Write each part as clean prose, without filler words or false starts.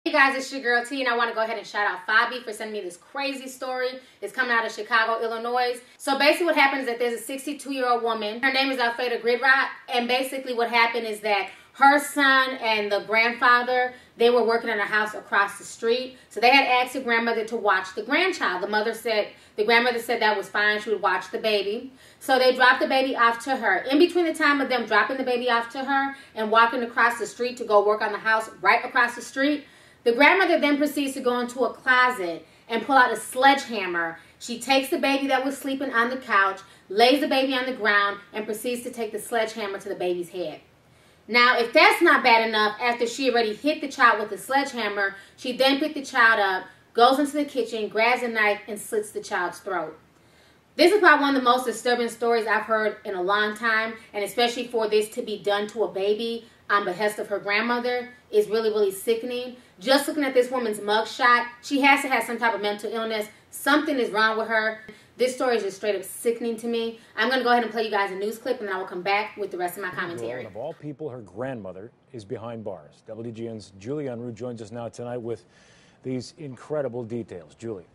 Hey guys, it's your girl T, and I want to go ahead and shout out Fabi for sending me this crazy story. It's coming out of Chicago, Illinois. So basically what happened is that there's a 62-year-old woman. Her name is Alfreda Gridrock, and basically what happened is that her son and the grandfather, they were working in a house across the street. So they had asked the grandmother to watch the grandchild. The grandmother said that was fine. She would watch the baby. So they dropped the baby off to her. In between the time of them dropping the baby off to her and walking across the street to go work on the house right across the street, the grandmother then proceeds to go into a closet and pull out a sledgehammer. She takes the baby that was sleeping on the couch, lays the baby on the ground, and proceeds to take the sledgehammer to the baby's head. Now, if that's not bad enough, after she already hit the child with the sledgehammer, she then picked the child up, goes into the kitchen, grabs a knife, and slits the child's throat. This is probably one of the most disturbing stories I've heard in a long time, and especially for this to be done to a baby on behest of her grandmother is really, really sickening. Just looking at this woman's mugshot, she has to have some type of mental illness. Something is wrong with her. This story is just straight up sickening to me. I'm going to go ahead and play you guys a news clip, and then I will come back with the rest of my commentary. And of all people, her grandmother is behind bars. WGN's Julie Unruh joins us now tonight with these incredible details. Julie.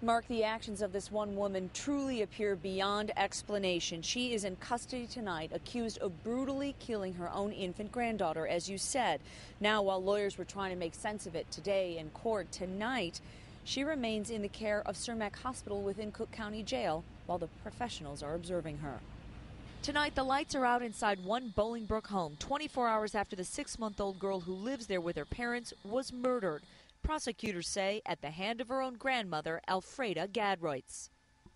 Mark, the actions of this one woman truly appear beyond explanation. She is in custody tonight, accused of brutally killing her own infant granddaughter, as you said. Now, while lawyers were trying to make sense of it today in court, tonight, she remains in the care of Cermak Hospital within Cook County Jail while the professionals are observing her. Tonight, the lights are out inside one Bolingbrook home, 24 hours after the 6-month-old girl who lives there with her parents was murdered. Prosecutors say at the hand of her own grandmother, Alfreda Gadroitz.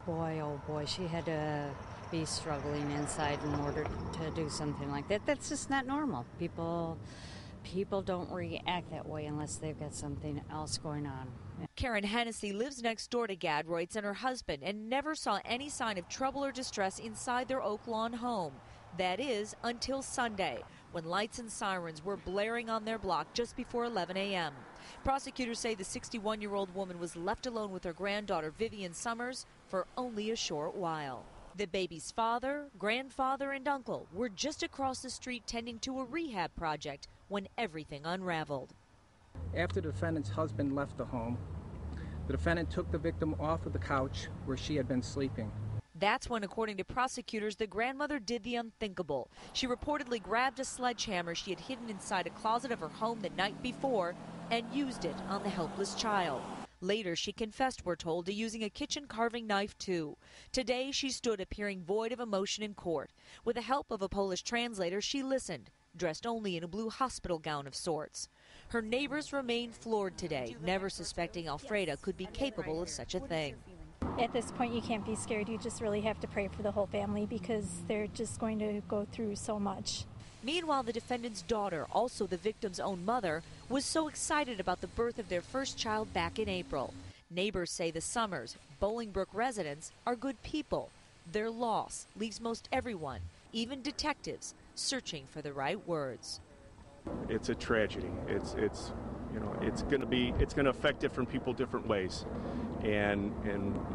Boy, oh boy, she had to be struggling inside in order to do something like that. That's just not normal. People don't react that way unless they've got something else going on. Karen Hennessy lives next door to Gadroitz and her husband and never saw any sign of trouble or distress inside their Oak Lawn home. That is, until Sunday, when lights and sirens were blaring on their block just before 11 a.m. Prosecutors say the 61-year-old woman was left alone with her granddaughter, Vivian Summers, for only a short while. The baby's father, grandfather, and uncle were just across the street tending to a rehab project when everything unraveled. After the defendant's husband left the home, the defendant took the victim off of the couch where she had been sleeping. That's when, according to prosecutors, the grandmother did the unthinkable. She reportedly grabbed a sledgehammer she had hidden inside a closet of her home the night before and used it on the helpless child. Later, she confessed, we're told, to using a kitchen carving knife, too. Today, she stood appearing void of emotion in court. With the help of a Polish translator, she listened, dressed only in a blue hospital gown of sorts. Her neighbors remained floored today, never suspecting Alfreda could be capable of such a thing. At this point, you can't be scared. You just really have to pray for the whole family because they're just going to go through so much. Meanwhile, the defendant's daughter, also the victim's own mother, was so excited about the birth of their first child back in April. Neighbors say the Summers, Bolingbrook residents, are good people. Their loss leaves most everyone, even detectives, searching for the right words. It's a tragedy. It's going to affect different people different ways, and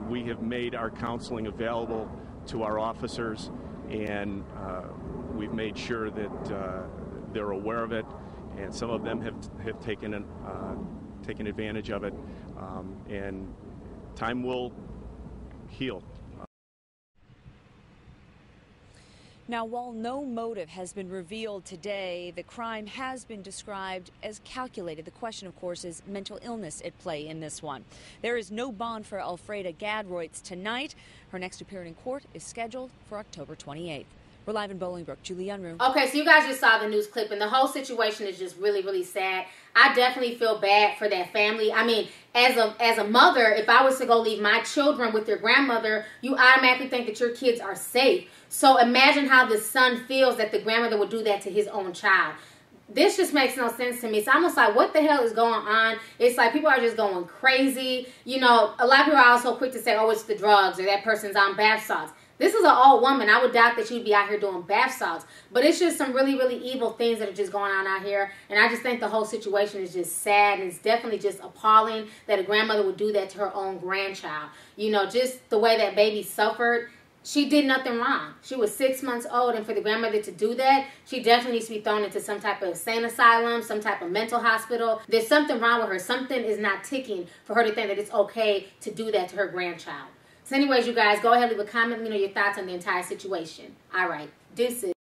we have made our counseling available to our officers, and we've made sure that they're aware of it, and some of them have taken advantage of it, and time will heal. Now, while no motive has been revealed today, the crime has been described as calculated. The question, of course, is mental illness at play in this one. There is no bond for Alfreda Gadroitz tonight. Her next appearance in court is scheduled for October 28th. We're live in Bolingbrook. Julie Unruh. Okay, so you guys just saw the news clip, and the whole situation is just really, really sad. I definitely feel bad for that family. I mean, as a mother, if I was to go leave my children with your grandmother, you automatically think that your kids are safe. So imagine how the son feels that the grandmother would do that to his own child. This just makes no sense to me. It's almost like, what the hell is going on? It's like people are just going crazy. You know, a lot of people are also quick to say, oh, it's the drugs or that person's on bath salts. This is an old woman. I would doubt that she'd be out here doing bath salts. But it's just some really, really evil things that are just going on out here. And I just think the whole situation is just sad. And it's definitely just appalling that a grandmother would do that to her own grandchild. You know, just the way that baby suffered. She did nothing wrong. She was 6 months old, and for the grandmother to do that, she definitely needs to be thrown into some type of insane asylum, some type of mental hospital. There's something wrong with her. Something is not ticking for her to think that it's okay to do that to her grandchild. So anyways, you guys, go ahead and leave a comment. Let me know your thoughts on the entire situation. All right, this is